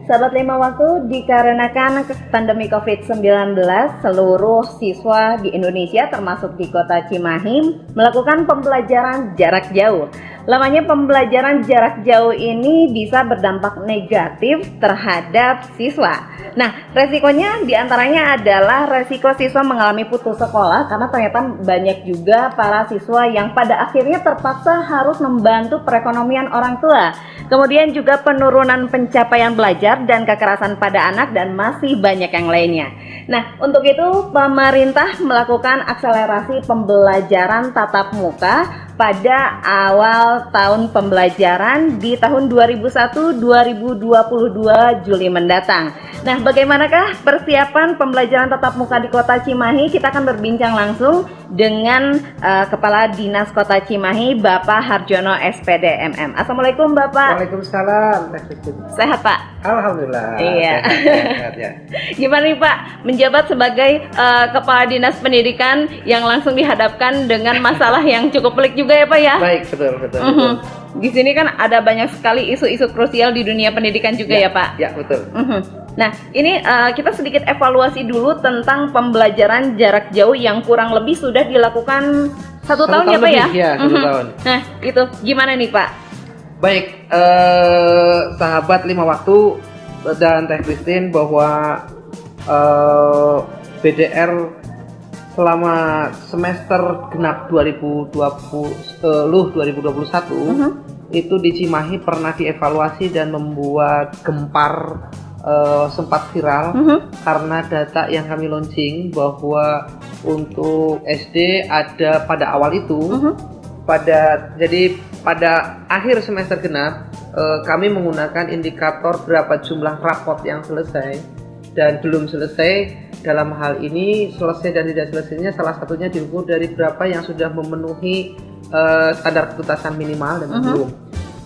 Sahabat Lima Waktu, dikarenakan pandemi COVID-19, seluruh siswa di Indonesia termasuk di kota Cimahi melakukan pembelajaran jarak jauh. Lamanya pembelajaran jarak jauh ini bisa berdampak negatif terhadap siswa. Nah, resikonya diantaranya adalah resiko siswa mengalami putus sekolah karena ternyata banyak juga para siswa yang pada akhirnya terpaksa harus membantu perekonomian orang tua. Kemudian juga penurunan pencapaian belajar dan kekerasan pada anak dan masih banyak yang lainnya. Nah, untuk itu pemerintah melakukan akselerasi pembelajaran tatap muka pada awal tahun pembelajaran di tahun 2021-2022 Juli mendatang. Nah, bagaimanakah persiapan pembelajaran tatap muka di Kota Cimahi? Kita akan berbincang langsung dengan Kepala Dinas Kota Cimahi, Bapak Harjono SPD MM. Assalamualaikum Bapak. Waalaikumsalam. Sehat Pak? Alhamdulillah. Iya. Sehat, ya. Gimana nih Pak, menjabat sebagai Kepala Dinas Pendidikan yang langsung dihadapkan dengan masalah yang cukup pelik juga ya Pak ya? Baik, betul. Di sini kan ada banyak sekali isu-isu krusial di dunia pendidikan juga ya Pak? Ya, betul. Nah, ini kita sedikit evaluasi dulu tentang pembelajaran jarak jauh yang kurang lebih sudah dilakukan 1 tahun ya Pak ya? Ya, 1 tahun. Nah, itu gimana nih Pak? Baik, sahabat Lima Waktu dan Teh Christine, bahwa BDR selama semester genap 2021 itu di Cimahi pernah dievaluasi dan membuat gempar, sempat viral karena data yang kami launching bahwa untuk SD ada pada awal itu pada akhir semester genap kami menggunakan indikator berapa jumlah rapot yang selesai dan belum selesai. Dalam hal ini selesai dan tidak selesainya salah satunya diukur dari berapa yang sudah memenuhi standar ketuntasan minimal dan belum.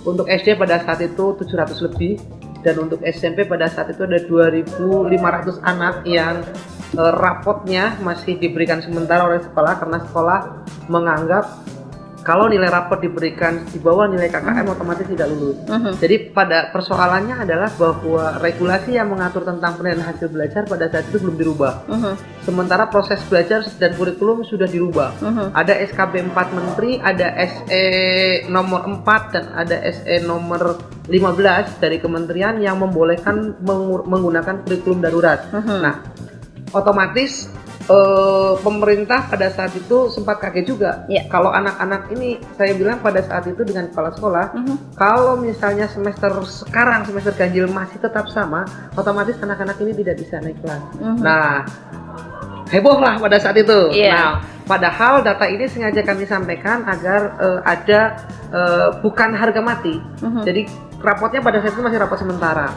Untuk SD pada saat itu 700 lebih dan untuk SMP pada saat itu ada 2.500 anak yang rapotnya masih diberikan sementara oleh sekolah karena sekolah menganggap kalau nilai rapot diberikan di bawah nilai KKM otomatis tidak lulus. Jadi pada persoalannya adalah bahwa regulasi yang mengatur tentang penilaian hasil belajar pada saat itu belum dirubah. Sementara proses belajar dan kurikulum sudah dirubah. Ada SKB 4 Menteri, ada SE nomor 4 dan ada SE nomor 15 dari kementerian yang membolehkan menggunakan kurikulum darurat. Nah, otomatis pemerintah pada saat itu sempat kaget juga. Kalau anak-anak ini, saya bilang pada saat itu dengan kepala sekolah, kalau misalnya semester ganjil masih tetap sama, otomatis anak-anak ini tidak bisa naik kelas. Nah, heboh lah pada saat itu. Nah, padahal data ini sengaja kami sampaikan agar ada bukan harga mati. Jadi rapotnya pada saat itu masih rapot sementara.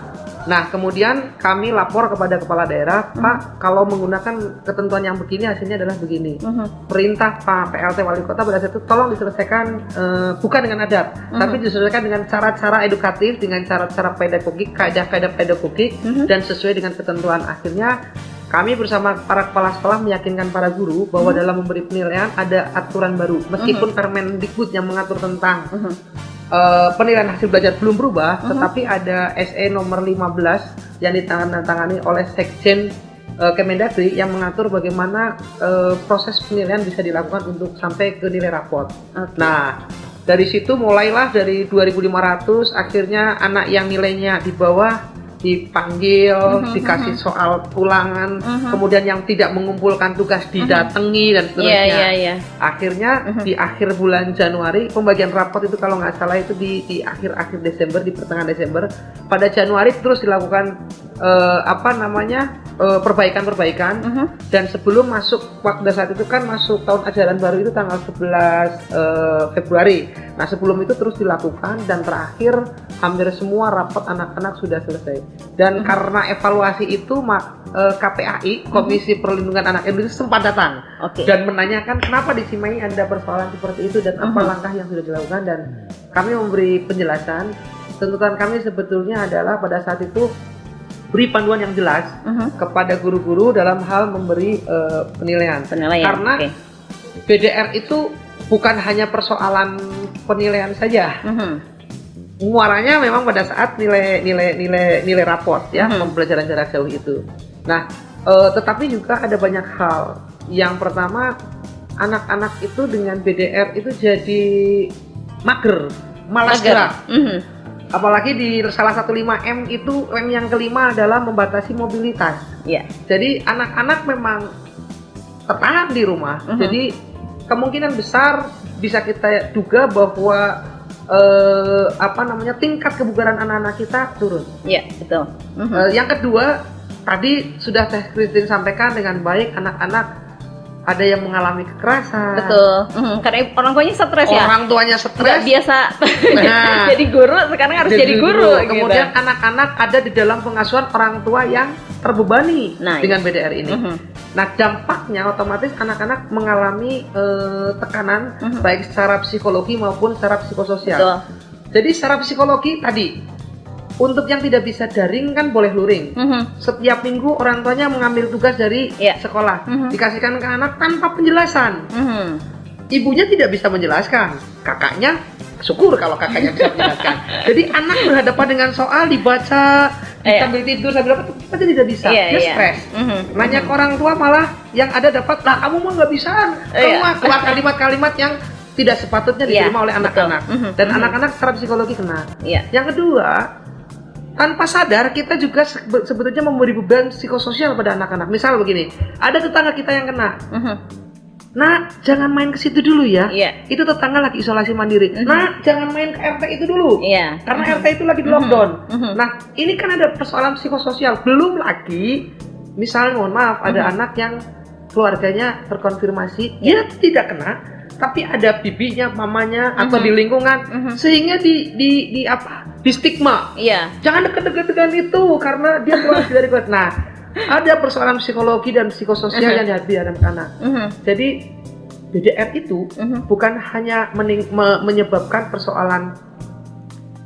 Nah, kemudian kami lapor kepada kepala daerah, Pak, kalau menggunakan ketentuan yang begini hasilnya adalah begini. Perintah Pak PLT Wali Kota pada saat itu tolong diselesaikan bukan dengan adab, tapi diselesaikan dengan cara-cara edukatif, dengan cara-cara pedagogik, kaidah-kaidah pedagogik dan sesuai dengan ketentuan. Akhirnya kami bersama para kepala sekolah meyakinkan para guru bahwa dalam memberi penilaian ada aturan baru. Meskipun Permendikbud yang mengatur tentang penilaian hasil belajar belum berubah, tetapi ada SE nomor 15 yang ditandatangani oleh Sekjen Kemendagri yang mengatur bagaimana proses penilaian bisa dilakukan untuk sampai ke nilai rapot. Nah, dari situ mulailah dari 2.500 akhirnya anak yang nilainya di bawah dipanggil, dikasih soal ulangan, kemudian yang tidak mengumpulkan tugas didatangi dan seterusnya. Akhirnya di akhir bulan Januari, pembagian rapot itu kalau nggak salah itu di akhir Desember, di pertengahan Desember. Pada Januari terus dilakukan perbaikan-perbaikan dan sebelum masuk pada saat itu kan masuk tahun ajaran baru itu tanggal 11 Februari. Nah, sebelum itu terus dilakukan dan terakhir hampir semua rapot anak-anak sudah selesai. Dan karena evaluasi itu KPAI, Komisi Perlindungan Anak Indonesia sempat datang dan menanyakan kenapa di Cimahi ada persoalan seperti itu dan apa langkah yang sudah dilakukan, dan kami memberi penjelasan. Tuntutan kami sebetulnya adalah pada saat itu beri panduan yang jelas kepada guru-guru dalam hal memberi penilaian. Karena BDR itu bukan hanya persoalan penilaian saja. muaranya memang pada saat nilai raport ya, Mhm. pembelajaran jarak jauh itu. Nah, tetapi juga ada banyak hal. Yang pertama, anak-anak itu dengan BDR itu jadi mager, malas gerak. Mhm. Apalagi di salah satu 5M itu, rem yang kelima adalah membatasi mobilitas. Iya. Jadi anak-anak memang tertahan di rumah. Mhm. Jadi kemungkinan besar bisa kita duga bahwa tingkat kebugaran anak-anak kita turun. Iya, betul. Yang kedua, tadi sudah Teh Christine sampaikan dengan baik, anak-anak ada yang mengalami kekerasan. Betul. Karena orang tuanya stres ya. Orang tuanya Nggak stres. biasa Nah, jadi guru, sekarang harus jadi guru. Kemudian gitu. anak-anak ada di dalam pengasuhan orang tua yang terbebani Nah, dengan BDR ini. Mhm. Nah, dampaknya otomatis anak-anak mengalami tekanan Mhm. baik secara psikologi maupun secara psikososial. Betul. Jadi secara psikologi tadi, untuk yang tidak bisa daring kan boleh luring. Mhm. Setiap minggu orang tuanya mengambil tugas dari Iya. sekolah, Mhm. dikasihkan ke anak tanpa penjelasan. Mhm. Ibunya tidak bisa menjelaskan, kakaknya syukur kalau kakaknya bisa menjelaskan. Jadi anak berhadapan dengan soal dibaca, sambil tidur sambil apa, kita tidak bisa, Iya, dia iya. stres. Mhm. Nanya ke orang tua malah yang ada dapat, lah kamu mah nggak bisa, Iya. keluar kalimat-kalimat yang tidak sepatutnya Iya, diterima oleh anak-anak. betul. Mhm, Dan mhm. anak-anak secara psikologi kena. Iya. Yang kedua, tanpa sadar kita juga sebetulnya memberi beban psikososial pada anak-anak. Misal begini, ada tetangga kita yang kena. Mhm. Nah, jangan main ke situ dulu ya. Iya. Itu tetangga lagi isolasi mandiri. Mhm. Nah, jangan main ke RT itu dulu. Iya. Karena Mhm. RT itu lagi di lockdown. Mhm. Nah, ini kan ada persoalan psikososial. Belum lagi, misalnya mohon maaf, ada Mhm. anak yang keluarganya terkonfirmasi, dia tidak kena, tapi ada bibinya, mamanya, atau Mhm. di lingkungan, Mhm. sehingga di stigma. Iya. Jangan deket-deket dengan itu karena dia keluar dari keluarga. Nah, ada persoalan psikologi dan psikososial yang dihadapi anak-anak. Mhm. Jadi BDR itu Mhm. bukan hanya menyebabkan persoalan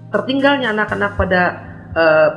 tertinggalnya anak-anak pada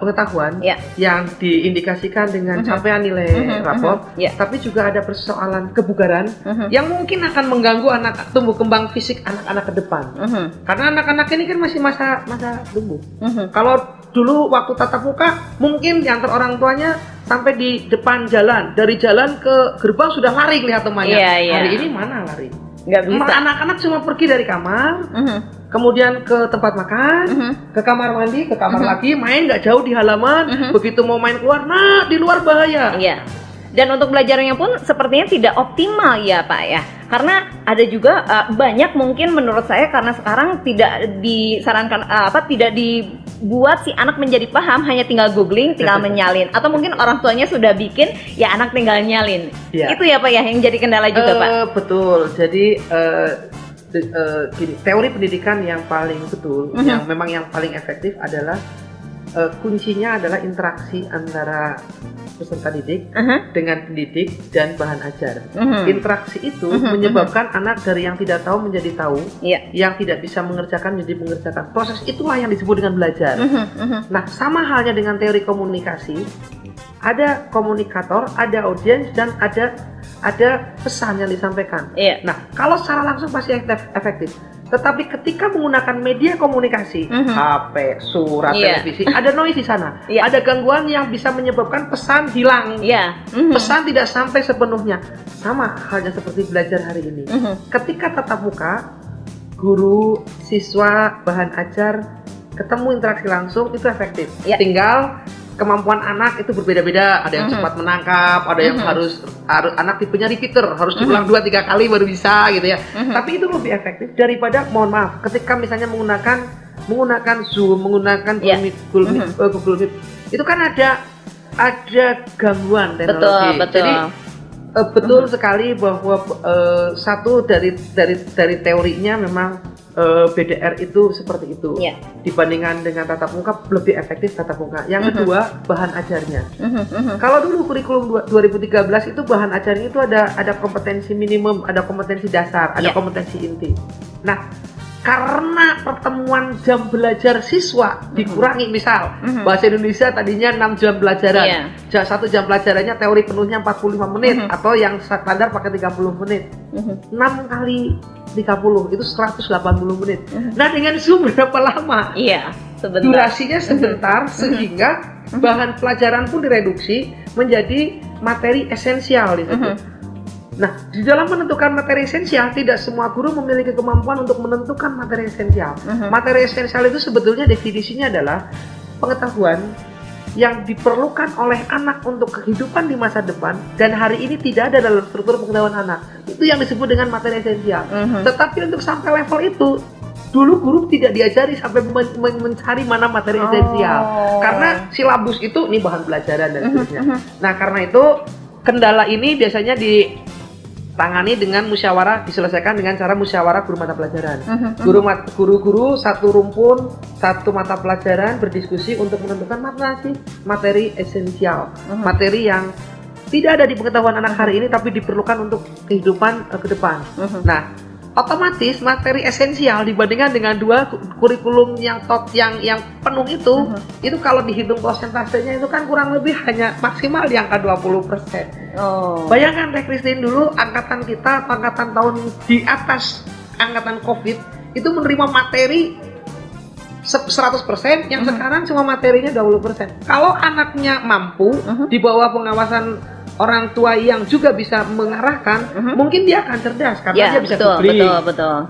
pengetahuan Iya. yang diindikasikan dengan Mhm. capaian nilai Mhm, raport, mhm, iya. tapi juga ada persoalan kebugaran Mhm. yang mungkin akan mengganggu anak tumbuh kembang fisik anak-anak ke depan. Mhm. Karena anak-anak ini kan masih masa tumbuh. Mhm. Kalau dulu waktu tatap muka mungkin diantar orang tuanya sampai di depan jalan, dari jalan ke gerbang sudah lari lihat temannya. Iya, iya. Hari ini mana lari? Nggak bisa. Anak-anak cuma pergi dari kamar, Mhm. kemudian ke tempat makan, Mhm. ke kamar mandi, ke kamar Mhm. lagi, main nggak jauh di halaman. Mhm. Begitu mau main keluar, nah di luar bahaya. Iya. Dan untuk belajarnya pun sepertinya tidak optimal ya Pak ya. Karena ada juga banyak mungkin menurut saya karena sekarang tidak disarankan tidak dibuat si anak menjadi paham, hanya tinggal googling, tinggal menyalin, atau mungkin orang tuanya sudah bikin ya anak tinggal nyalin. Iya. Itu ya Pak ya yang jadi kendala juga Pak. Betul. Jadi gini, teori pendidikan yang paling betul, Mhm. yang memang yang paling efektif adalah kuncinya adalah interaksi antara peserta didik dengan pendidik dan bahan ajar. Mhm. Interaksi itu Mhm, menyebabkan anak dari yang tidak tahu menjadi tahu, Iya. yang tidak bisa mengerjakan menjadi mengerjakan. Proses itulah yang disebut dengan belajar. Mhm, mhm. Nah, sama halnya dengan teori komunikasi, ada komunikator, ada audiens, dan ada pesan yang disampaikan. Iya. Nah, kalau secara langsung pasti efektif. Tetapi ketika menggunakan media komunikasi, Mhm. HP, surat, Iya. televisi, ada noise di sana. Iya. Ada gangguan yang bisa menyebabkan pesan hilang. Iya. Mhm. Pesan tidak sampai sepenuhnya. Sama halnya seperti belajar hari ini. Mhm. Ketika tatap muka, guru, siswa, bahan ajar, ketemu interaksi langsung, itu efektif. Iya. Tinggal kemampuan anak itu berbeda-beda. Ada yang Mhm. cepat menangkap, ada yang Mhm. harus anak tipenya repeater, harus diulang 2-3 kali baru bisa gitu ya. Mhm. Tapi itu lebih efektif daripada, mohon maaf, ketika misalnya menggunakan Zoom, menggunakan Iya. Google Meet, itu kan ada gangguan teknologi. Betul. Jadi betul sekali bahwa satu dari teorinya memang BDR itu seperti itu. Iya. Dibandingkan dengan tatap muka lebih efektif tatap muka. Yang Mhm. kedua, bahan ajarnya. Mhm, mhm. Kalau dulu kurikulum 2013 itu bahan ajarnya itu ada kompetensi minimum, ada kompetensi dasar, ada Iya. kompetensi inti. Nah, karena pertemuan jam belajar siswa dikurangi, misal bahasa Indonesia tadinya 6 jam pelajaran, 1 jam pelajarannya teori penuhnya 45 menit atau yang standar pakai 30 menit. 6 kali 30 itu 180 menit. Nah, dengan Zoom berapa lama? Iya, sebentar. Durasinya sebentar sehingga bahan pelajaran pun direduksi menjadi materi esensial di situ. Nah, di dalam menentukan materi esensial, tidak semua guru memiliki kemampuan untuk menentukan materi esensial. Materi esensial itu sebetulnya definisinya adalah pengetahuan yang diperlukan oleh anak untuk kehidupan di masa depan dan hari ini tidak ada dalam struktur pengetahuan anak. Itu yang disebut dengan materi esensial. Tetapi untuk sampai level itu, dulu guru tidak diajari sampai mencari mana materi esensial. Karena silabus itu ini bahan pelajaran dan seterusnya. Nah, karena itu kendala ini biasanya ditangani dengan musyawarah, diselesaikan dengan cara musyawarah guru mata pelajaran. Guru-guru satu rumpun, satu mata pelajaran berdiskusi untuk menentukan materi esensial, materi yang tidak ada di pengetahuan anak hari ini tapi diperlukan untuk kehidupan ke depan. Nah, otomatis materi esensial dibandingkan dengan dua kurikulum yang penuh itu kalau dihitung persentasenya itu kan kurang lebih hanya maksimal di angka 20%. Bayangkan Teh Christine, dulu angkatan kita, angkatan tahun di atas angkatan COVID itu menerima materi 100%, yang sekarang cuma materinya 20%. Kalau anaknya mampu di bawah pengawasan orang tua yang juga bisa mengarahkan, mungkin dia akan cerdas karena dia bisa googling,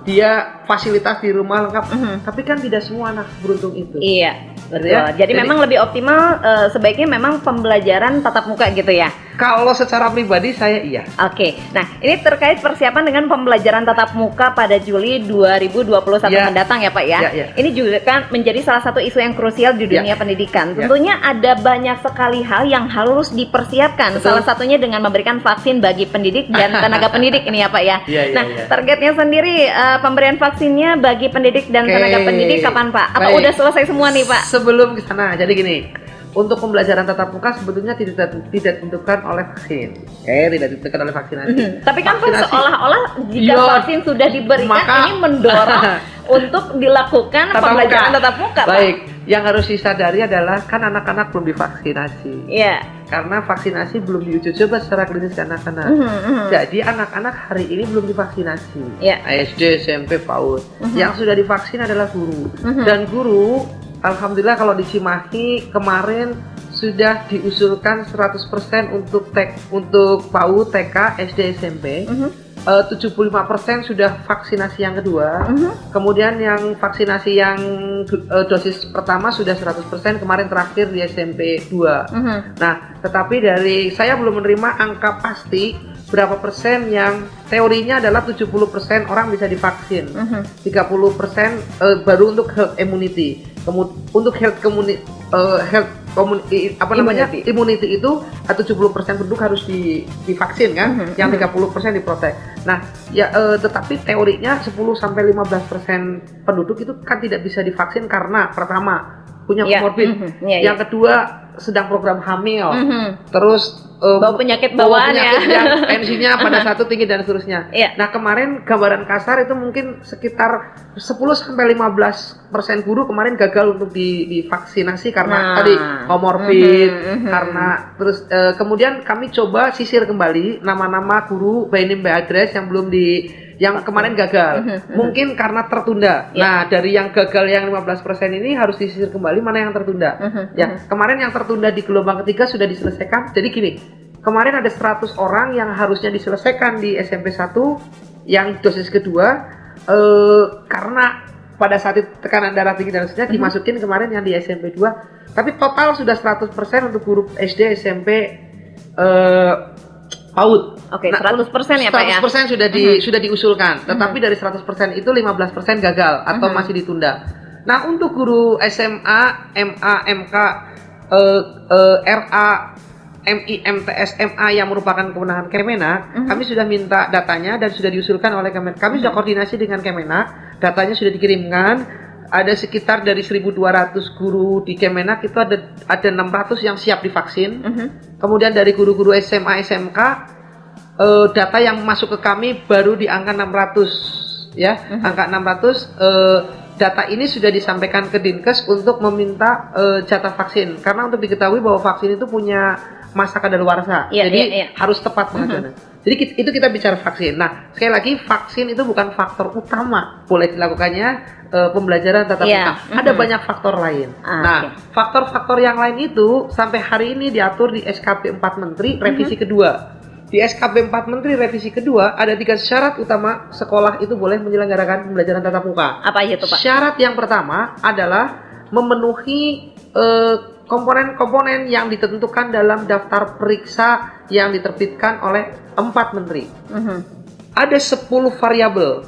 dia fasilitas di rumah lengkap. Tapi kan tidak semua anak beruntung itu. Iya, betul. Ya? Jadi memang lebih optimal sebaiknya memang pembelajaran tatap muka gitu ya. Kalau secara pribadi saya iya. Oke. Nah, ini terkait persiapan dengan pembelajaran tatap muka pada Juli 2021 mendatang ya, Pak ya. Ini juga kan menjadi salah satu isu yang krusial di dunia pendidikan. Tentunya ada banyak sekali hal yang harus dipersiapkan. Salah satunya dengan memberikan vaksin bagi pendidik dan tenaga pendidik ini ya, Pak ya. Targetnya sendiri pemberian vaksinnya bagi pendidik dan tenaga pendidik kapan, Pak? Apa udah selesai semua nih, Pak? Sebelum ke sana, jadi gini. Untuk pembelajaran tatap muka sebetulnya tidak ditentukan oleh vaksin. Tidak ditentukan oleh vaksinasi. Tapi kan seolah-olah jika vaksin sudah diberikan, ini mendorong untuk dilakukan pembelajaran tatap muka. Baik, yang harus disadari adalah kan anak-anak belum divaksinasi. Iya. Karena vaksinasi belum diuji coba secara klinis ke anak-anak. Jadi anak-anak hari ini belum divaksinasi. SD, SMP, PAUD. Yang sudah divaksin adalah guru. Dan guru, alhamdulillah kalau di Cimahi kemarin sudah diusulkan 100% untuk PAUD, TK, SD, SMP. 75% sudah vaksinasi yang kedua. Kemudian yang vaksinasi yang dosis pertama sudah 100%, kemarin terakhir di SMP 2. Nah, tetapi saya belum menerima angka pasti berapa persen yang teorinya adalah 70% orang bisa divaksin. 30% baru untuk herd immunity. Untuk immunity itu 70% penduduk harus divaksin kan, yang 30% diprotek. Nah, tetapi teorinya 10-15% penduduk itu kan tidak bisa divaksin karena pertama punya komorbid, yang kedua sedang program hamil, terus bawa penyakit bawaan yang tensinya pada saat itu tinggi dan seterusnya. Nah, kemarin gambaran kasar itu mungkin sekitar 10-15% guru kemarin gagal untuk divaksinasi karena tadi komorbid, karena terus kemudian kami coba sisir kembali nama-nama guru by name by address yang belum yang kemarin gagal, mungkin karena tertunda. Nah, dari yang gagal yang 15% ini harus disisir kembali mana yang tertunda. Kemarin yang tertunda di gelombang ketiga sudah diselesaikan. Jadi gini, kemarin ada 100 orang yang harusnya diselesaikan di SMP 1 yang dosis kedua, karena pada saat itu tekanan darah tinggi dan seterusnya dimasukin kemarin yang di SMP 2. Tapi total sudah 100% untuk guru SD, SMP, PAUD. Oke, 100% ya Pak ya? 100% sudah diusulkan, tetapi dari 100% itu 15% gagal atau masih ditunda. Nah, untuk guru SMA, MA, MK, RA, MI, MTS, MA yang merupakan kewenangan Kemenak, kami sudah minta datanya dan sudah diusulkan oleh Kemenak. Kami sudah koordinasi dengan Kemenak, datanya sudah dikirimkan. Ada sekitar dari 1.200 guru di Kemenak itu ada 600 yang siap divaksin. Kemudian dari guru-guru SMA, SMK, data yang masuk ke kami baru di angka 600 ya. Angka 600 data ini sudah disampaikan ke Dinkes untuk meminta jatah vaksin. Karena untuk diketahui bahwa vaksin itu punya masa kadaluarsa. Jadi harus tepat pengajuannya. Jadi itu kita bicara vaksin. Nah, sekali lagi vaksin itu bukan faktor utama boleh dilakukannya pembelajaran tatap muka. Ada banyak faktor lain. Nah, faktor-faktor yang lain itu sampai hari ini diatur di SKP 4 Menteri revisi kedua. Di SKP 4 Menteri revisi kedua ada 3 syarat utama sekolah itu boleh menyelenggarakan pembelajaran tatap muka. Apa aja tuh, Pak? Syarat yang pertama adalah memenuhi komponen-komponen yang ditentukan dalam daftar periksa yang diterbitkan oleh 4 menteri. Ada 10 variabel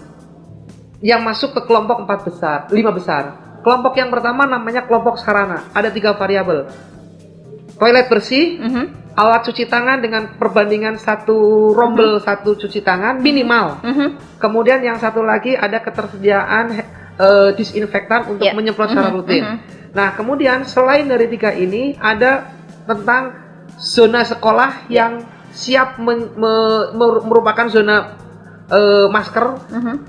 yang masuk ke kelompok 5 besar. Kelompok yang pertama namanya kelompok sarana. Ada 3 variabel. Toilet bersih, alat cuci tangan dengan perbandingan satu rombel satu cuci tangan minimal. Kemudian yang satu lagi ada ketersediaan disinfektan untuk menyemprot secara rutin. Nah, kemudian selain dari 3 ini ada tentang zona sekolah yang siap merupakan zona masker.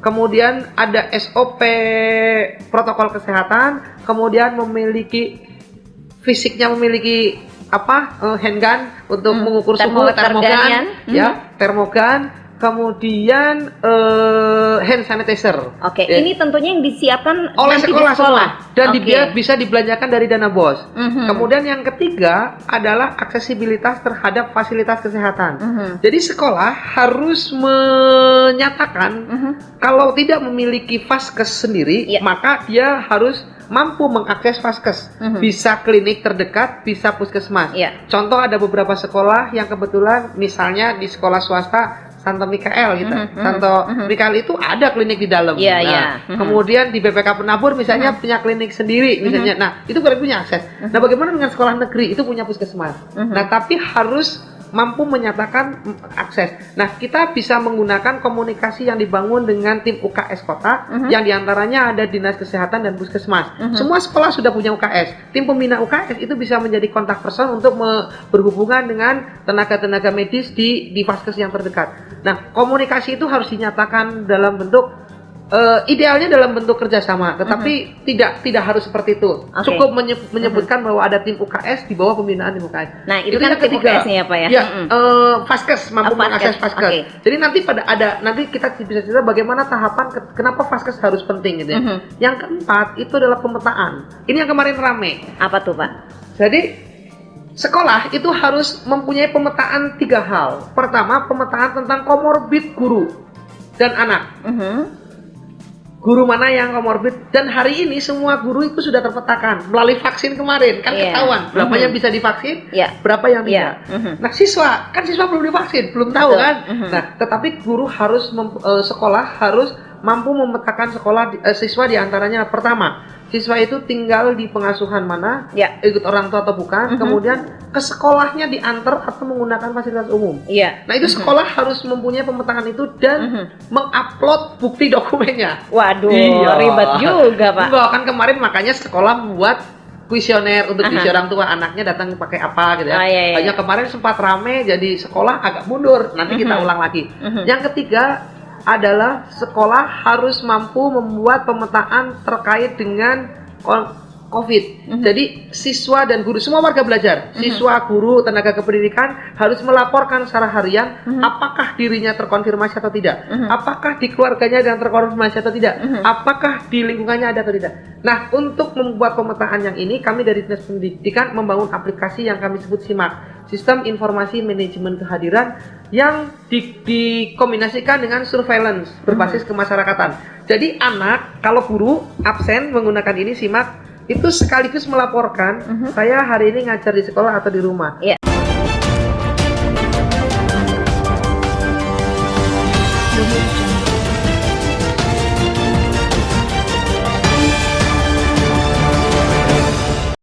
Kemudian ada SOP protokol kesehatan, kemudian fisiknya memiliki handgun untuk mengukur suhu, termogan, termogan, kemudian hand sanitizer. Ini tentunya yang disiapkan oleh nanti sekolah di sekolah. Dan bisa dibelanjakan dari dana BOS. Kemudian yang ketiga adalah aksesibilitas terhadap fasilitas kesehatan. Jadi sekolah harus menyatakan kalau tidak memiliki vaskes sendiri, maka dia harus mampu mengakses vaskes, bisa klinik terdekat, bisa puskesmas. Contoh ada beberapa sekolah yang kebetulan misalnya di sekolah swasta Santo Mikael gitu. Santo Mikael itu ada klinik di dalam. Kemudian di BPK Penabur misalnya punya klinik sendiri misalnya. Nah, itu berarti punya akses. Nah, bagaimana dengan sekolah negeri? Itu punya puskesmas. Nah, tapi harus mampu menyatakan akses. Nah, kita bisa menggunakan komunikasi yang dibangun dengan tim UKS kota, yang diantaranya ada Dinas Kesehatan dan Puskesmas. Semua sekolah sudah punya UKS. Tim pembina UKS itu bisa menjadi kontak person untuk berhubungan dengan tenaga-tenaga medis di vaskes yang terdekat. Nah, komunikasi itu harus dinyatakan dalam bentuk idealnya dalam bentuk kerjasama, tetapi tidak harus seperti itu. Cukup menyebutkan bahwa ada tim UKS di bawah pembinaan tim UKS. Nah, itu kan tim UKS-nya, Pak ya? Vaskes mampu mengakses vaskes. Jadi nanti nanti kita bisa cerita bagaimana tahapan kenapa vaskes harus penting gitu ya. Yang keempat itu adalah pemetaan. Ini yang kemarin rame. Apa tuh, Pak? Jadi sekolah itu harus mempunyai pemetaan 3 hal. Pertama, pemetaan tentang komorbid guru dan anak. Guru mana yang komorbid, dan hari ini semua guru itu sudah terpetakan melalui vaksin kemarin kan ketahuan berapa yang bisa divaksin, berapa yang tidak. Nah, siswa belum divaksin, belum tahu kan. Nah, tetapi guru harus sekolah harus mampu memetakan siswa diantaranya pertama, siswa itu tinggal di pengasuhan mana, ikut orang tua atau bukan, kemudian ke sekolahnya diantar atau menggunakan fasilitas umum. Nah, itu sekolah harus mempunyai pemetaan itu dan mengupload bukti dokumennya. Waduh, ribet juga, Pak. Enggak, kan kemarin makanya sekolah membuat kuesioner untuk diisi orang tua, anaknya datang pakai apa gitu ya. Hanya kemarin sempat rame, jadi sekolah agak mundur. Nanti kita ulang lagi. Yang ketiga adalah sekolah harus mampu membuat pemetaan terkait dengan COVID. Jadi siswa dan guru, semua warga belajar, siswa, guru, tenaga kependidikan harus melaporkan secara harian apakah dirinya terkonfirmasi atau tidak, apakah di keluarganya yang terkonfirmasi atau tidak, apakah di lingkungannya ada atau tidak. Nah, untuk membuat pemetaan yang ini, kami dari Dinas Pendidikan membangun aplikasi yang kami sebut SIMAK, Sistem Informasi Manajemen Kehadiran, yang dikombinasikan dengan surveillance berbasis kemasyarakatan. Jadi anak, kalau guru absen menggunakan ini SIMAK, itu sekaligus melaporkan saya hari ini ngajar di sekolah atau di rumah.